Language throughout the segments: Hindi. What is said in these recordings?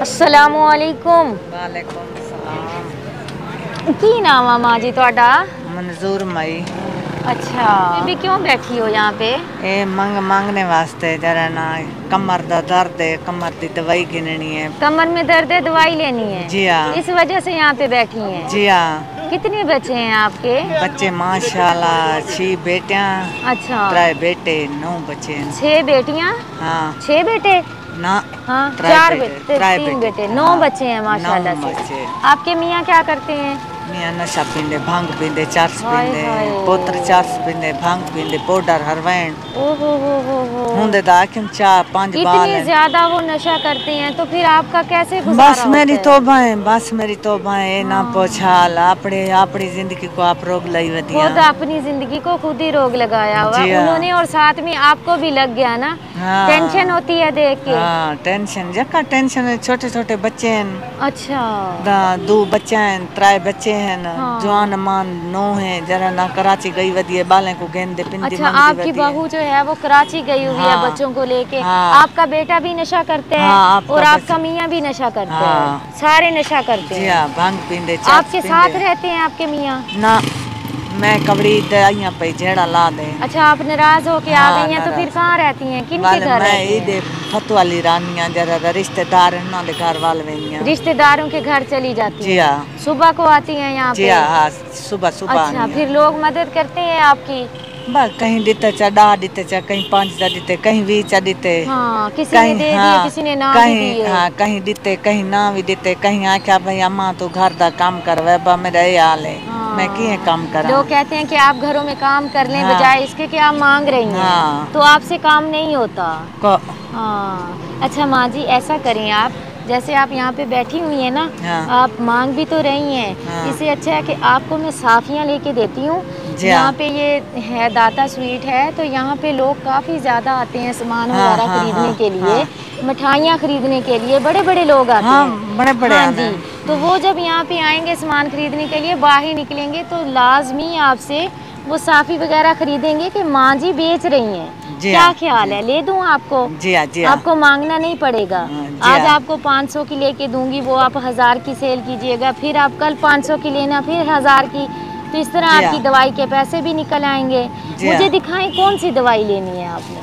अस्सलामुअलैकुम। वालेकुम सलाम। की नाम है माँ जी ਤੁਹਾਡਾ? मंजूर मई। अच्छा, भी क्यों बैठी हो यहाँ पे? ए मांगने वास्ते जरा ना कमर दा दर्द है, कमर दी दवाई गिननी है। कमर में दर्द है, दवाई लेनी है। जी हाँ। इस वजह से यहाँ पे बैठी हैं। जी हाँ। कितने बच्चे हैं आपके? बच्चे माशाल्लाह 6 बेटियां। अच्छा। 3 बेटे 9 बच्चे हैं। 6 बेटियां? हाँ। 6 बेटे? ना। हाँ, 4 बेटे, 3 बेटे, 9 हाँ, बच्चे हैं माशाल्लाह 9 से। बच्चे। आपके मियाँ क्या करते हैं? मियाँ नशा पींदे, भांग पींदे, चरस हाय पींदे, हाय। पोत्र चरस पींदे, भांग पींदे, पाउडर हरवैन। ओहो हो। हुंदे दा आखिम 4-5 बाल इतनी हैं। ज्यादा वो नशा करते हैं तो फिर आपका कैसे बस गुजारा मेरी होता है? तौबा है, बस मेरी तौबा है। ना हाँ। पोछाल अपनी जिंदगी को आप रोग लाई वदिया। खुद अपनी जिंदगी को खुद ही रोग लगाया हुआ जी हाँ। उन्होंने, और साथ में आपको भी लग गया ना। हाँ। टेंशन होती है देख के। हाँ, टेंशन जका टेंशन है। छोटे छोटे बच्चे हैं। अच्छा। 2 बच्चे हैं, 3 बच्चे हैं। हाँ। जवान मान 9 है। जरा ना कराची गई वदिए बालें को गेंदे पिंदी अच्छा, मंगदी आपकी वदिए। बहू जो है वो कराची गई हुई है हाँ। बच्चों को लेके। हाँ। आपका बेटा भी नशा करते हैं। हाँ, आपका और आपका बच्चा। मियाँ भी नशा करते हाँ। हैं, सारे नशा करते जी हैं। हाँ, भांग पींदे, चरस आपके साथ पींदे। रहते हैं आपके मियाँ? ना, मैं कबड़ी दवाइयाँ पे झेड़ा ला दे। अच्छा, आप नाराज होके आ हाँ, गई हैं तो फिर नाराज। कहाँ रहती हैं, किन के वाले घर मैं रहती हैं? इधे फतू वाली रानियां जरा रिश्तेदार हैं ना दे घर वाल वेनियां। रिश्तेदारों के घर चली जाती जी हैं? हाँ। सुबह को आती हैं यहाँ जी पे? हाँ, सुबह सुबह अच्छा, आनी फिर है। लोग मदद करते हैं आपकी? बस कहीं दिते चा 10 दिते चा, कहीं 5 चा दिते, कहीं 20 चा दिते। हाँ, किसी ने कहीं दे दिए, हाँ, किसी ने ना भी कहीं दिए। हाँ, कहीं दिते, कहीं ना भी दिते, कहीं आख्या भाई अम्मा तू घर दा काम कर वे बा मेरा ये हाल है। मैं किए काम करा। लोग कहते हैं कि आप घरों में काम कर लें, हाँ। बजाय इसके कि आप मांग रही हैं। हाँ। तो आपसे काम नहीं होता। को हाँ। अच्छा माँ जी, ऐसा करें आप, जैसे आप यहाँ पे बैठी हुई हैं ना, हाँ। आप मांग भी तो रही हैं। हाँ। इससे अच्छा है कि आपको मैं साफियाँ लेके देती हूँ। जी यहाँ हाँ। पे ये है दाता स्वीट है, तो यहाँ पे लोग काफ़ी ज़्यादा आते हैं सामान हाँ, वगैरह हाँ, खरीदने हाँ, के लिए, हाँ। मिठाइयाँ खरीदने के लिए बड़े बड़े लोग आते हाँ, हैं। बड़े बड़े हाँ आने जी। हैं। तो वो जब यहाँ पे आएंगे सामान खरीदने के लिए, बाहर निकलेंगे तो लाजमी आपसे वो साफ़ी वगैरह खरीदेंगे कि माँ जी बेच रही हैं। जी क्या हाँ, ख्याल जी। है, ले दूँ आपको? जी हाँ, जी हाँ। आपको मांगना नहीं पड़ेगा। जी आज हाँ। आपको 500 की लेके दूंगी, वो आप 1000 की सेल कीजिएगा, फिर आप कल 500 की लेना, फिर 1000 की। तो इस तरह जी आपकी हाँ। दवाई के पैसे भी निकल आएंगे। जी मुझे हाँ। दिखाएं कौन सी दवाई लेनी है आपने?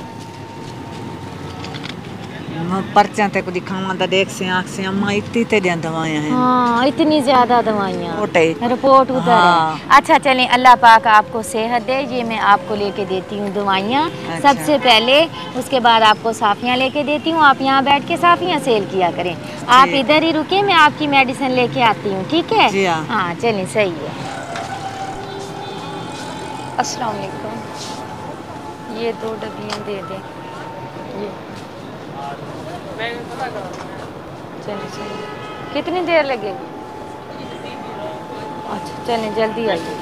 पर्चा ते को दिखाऊंगा तो देख से आँख से अम्मा इतनी तेज़ दवाइयाँ हैं। हाँ, इतनी ज़्यादा दवाइयाँ, रिपोर्ट उधर हाँ। है। अच्छा चलें, अल्लाह पाक आपको सेहत दे। ये मैं आपको लेके देती हूँ दवाइयाँ। अच्छा। सबसे पहले, उसके बाद आपको साफियाँ लेके देती हूँ। आप यहाँ बैठ के साफियाँ सेल किया करें। आप इधर ही रुके, मैं आपकी मेडिसिन लेके आती हूँ, ठीक है? जी हाँ। हाँ चलें, सही है। अस्सलाम वालेकुम। ये 2 डब्बियाँ दे दें। ये चलिए चलिए, कितनी देर लगेगी? अच्छा चलें, जल्दी आइए।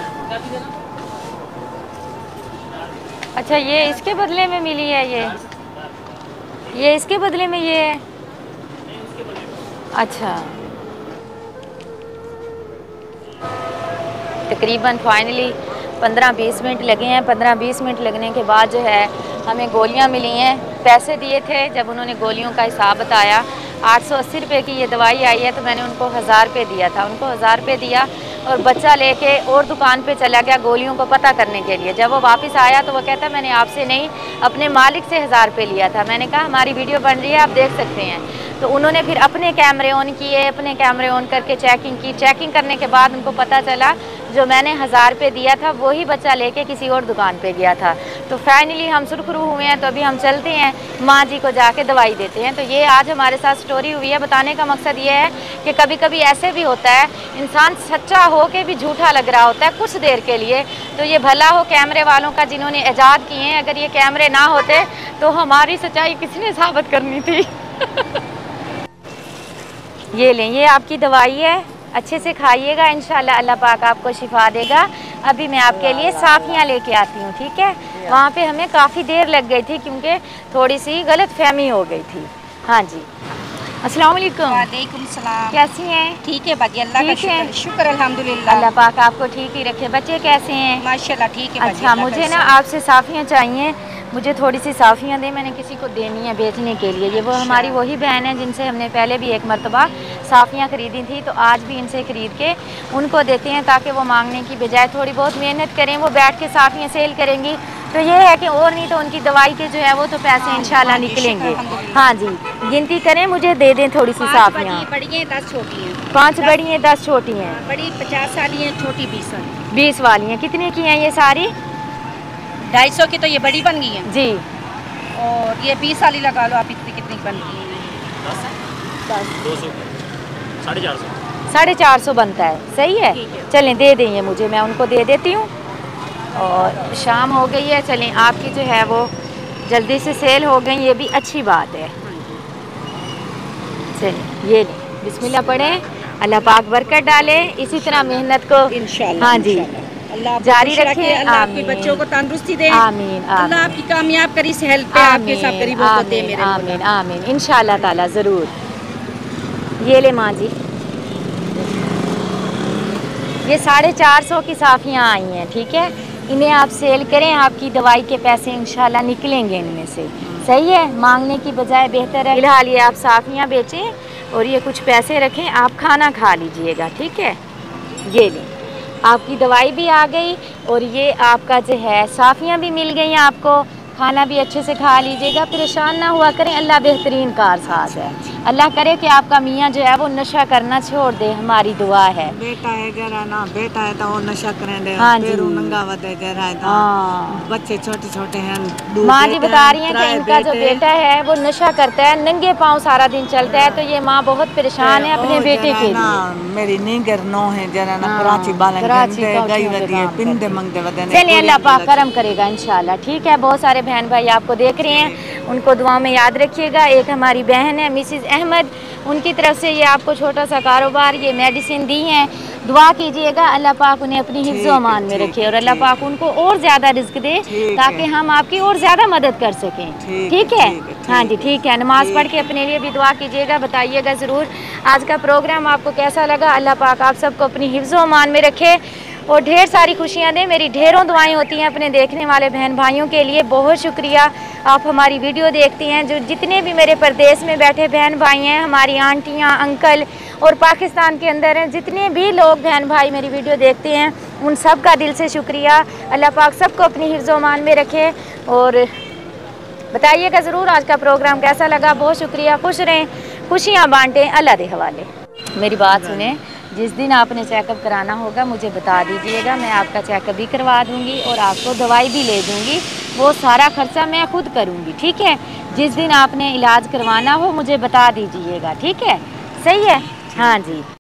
अच्छा, ये इसके बदले में मिली है? ये इसके बदले में ये है? अच्छा। तकरीबन फाइनली 15-20 मिनट लगे हैं। 15-20 मिनट लगने के बाद जो है हमें गोलियां मिली हैं। पैसे दिए थे, जब उन्होंने गोलियों का हिसाब बताया 880 रुपये की ये दवाई आई है, तो मैंने उनको 1000 रुपये दिया था। उनको 1000 रुपये दिया और बच्चा लेके और दुकान पे चला गया गोलियों को पता करने के लिए। जब वो वापस आया तो वो कहता मैंने आपसे नहीं, अपने मालिक से 1000 रुपये लिया था। मैंने कहा हमारी वीडियो बन रही है, आप देख सकते हैं। तो उन्होंने फिर अपने कैमरे ऑन किए, अपने कैमरे ऑन करके चेकिंग की। चेकिंग करने के बाद उनको पता चला जो मैंने 1000 रुपये दिया था वही बच्चा लेके किसी और दुकान पे गया था। तो फाइनली हम सुरखरू हुए हैं, तो अभी हम चलते हैं माँ जी को जाके दवाई देते हैं। तो ये आज हमारे साथ स्टोरी हुई है। बताने का मकसद ये है कि कभी कभी ऐसे भी होता है, इंसान सच्चा हो के भी झूठा लग रहा होता है कुछ देर के लिए। तो ये भला हो कैमरे वालों का जिन्होंने ईजाद किए हैं। अगर ये कैमरे ना होते तो हमारी सच्चाई किसने साबित करनी थी? ये लें, ये आपकी दवाई है, अच्छे से खाइएगा, इंशाल्लाह अल्लाह पाक आपको शिफा देगा। अभी मैं आपके लिए साफियाँ लेके आती हूँ, ठीक है? वहाँ पे हमें काफ़ी देर लग गई थी क्योंकि थोड़ी सी गलत फहमी हो गई थी। हाँ जी, अस्सलाम वालेकुम। वालेकुम सलाम। कैसी हैं? ठीक है बाजी, अल्लाह का ठीक है? शुक्र अल्हम्दुलिल्लाह। अल्लाह पाक आपको ठीक ही रखे। बच्चे कैसे हैं? माशाल्लाह ठीक है बाजी। अच्छा, मुझे ना आपसे साफियाँ चाहिए। मुझे थोड़ी सी साफ़ियाँ दें, मैंने किसी को देनी है बेचने के लिए। ये वो हमारी वही बहन है जिनसे हमने पहले भी एक मरतबा साफ़ियाँ ख़रीदी थी, तो आज भी इनसे ख़रीद के उनको देते हैं ताकि वो मांगने की बजाय थोड़ी बहुत मेहनत करें। वो बैठ के साफ़ियाँ सेल करेंगी तो ये है कि और नहीं तो उनकी दवाई के जो है वो तो पैसे इंशाल्लाह निकलेंगे। हाँ जी, गिनती करें, मुझे दे दें थोड़ी सी साफ़ियाँ। बड़ी हैं 10 छोटी हैं। 5 बड़ी हैं 10 छोटी हैं। बड़ी 50 वाली हैं, छोटी 20 वाली। 20 वाली हैं। कितने की हैं ये सारी? 250 की तो ये बड़ी बन गई है जी। और ये 20 वाली लगा लो आप, इतनी कितनी बन गई है? 200 450 450 बनता है। सही है, चलें दे दें ये मुझे, मैं उनको दे देती हूँ। और शाम हो गई है, चलें आपकी जो है वो जल्दी से सेल हो गई, ये भी अच्छी बात है। चलिए ये लें, बिस्मिल्लाह पढ़ें, अल्लाह पाक बरकत डाले, इसी तरह मेहनत को इंशाल्लाह। हाँ जी अल्लाह जारी रखें। अल्लाह आपके बच्चों को तंदुरुस्ती दे। आमीन। अल्लाह आपकी कामयाब करी, इस हेल्प पे आपके सब गरीबों को दे मेरे आमीन आमीन इंशाल्लाह ताला ज़रूर। ये ले माँ जी, ये 450 की साफ़ियाँ आई हैं, ठीक है। इन्हें आप सेल करें, आपकी दवाई के पैसे इंशाल्लाह निकलेंगे इनमें से। सही है, मांगने की बजाय बेहतर है। फिलहाल ये आप साफ़ियाँ बेचें और ये कुछ पैसे रखें, आप खाना खा लीजिएगा, ठीक है। ये लें, आपकी दवाई भी आ गई और ये आपका जो है साफ़ियाँ भी मिल गई आपको, खाना भी अच्छे से खा लीजिएगा। परेशान ना हुआ करें, अल्लाह बेहतरीन कारसाज है। अल्लाह करे कि आपका मियाँ जो है वो नशा करना छोड़ दे, हमारी दुआ है। बेटा है गहरा ना, बेटा है तो वो नशा करें दे। हाँ जी। नंगा वदे गहरा है तो हाँ। बच्चे छोटे छोटे हैं। माँ जी बता रही हैं कि इनका जो बेटा है वो नशा करता है, नंगे पाँव सारा दिन चलता है, तो ये माँ बहुत परेशान है अपने बेटे के लिए। मेरी नीगर नो है जरा ना कराची बालन गई वदी पिंदे मंगते वदे। चलिए अल्लाह पाक करम करेगा इंशाल्लाह, ठीक है। बहुत सारे बहन भाई आपको देख रहे हैं, उनको दुआ में याद रखिएगा। एक हमारी बहन है मिसिज अहमद, उनकी तरफ से ये आपको छोटा सा कारोबार, ये मेडिसिन दी हैं, दुआ कीजिएगा अल्लाह पाक उन्हें अपनी हिफ्ज़ो अमान में रखे और अल्लाह पाक उनको और ज़्यादा रिस्क दे ताकि हम आपकी और ज़्यादा मदद कर सकें, ठीक है। हाँ जी ठीक है, नमाज़ पढ़ के अपने लिए भी दुआ कीजिएगा, बताइएगा ज़रूर आज का प्रोग्राम आपको कैसा लगा। अल्लाह पाक आप सबको अपनी हिफ्ज़ो अमान में रखे और ढेर सारी खुशियाँ दें। मेरी ढेरों दुआएं होती हैं अपने देखने वाले बहन भाइयों के लिए। बहुत शुक्रिया, आप हमारी वीडियो देखती हैं। जो जितने भी मेरे परदेश में बैठे बहन भाई हैं, हमारी आंटियाँ अंकल और पाकिस्तान के अंदर हैं, जितने भी लोग बहन भाई मेरी वीडियो देखते हैं, उन सब का दिल से शुक्रिया। अल्लाह पाक सबको अपनी हिफ्ज़ो अमान में रखे और बताइएगा ज़रूर आज का प्रोग्राम कैसा लगा। बहुत शुक्रिया, खुश रहें, खुशियाँ बांटें, अल्लाह के हवाले। मेरी बात सुने, जिस दिन आपने चेकअप कराना होगा मुझे बता दीजिएगा, मैं आपका चेकअप भी करवा दूंगी और आपको दवाई भी ले दूंगी। वो सारा खर्चा मैं खुद करूंगी, ठीक है। जिस दिन आपने इलाज करवाना हो मुझे बता दीजिएगा, ठीक है। सही है, हाँ जी।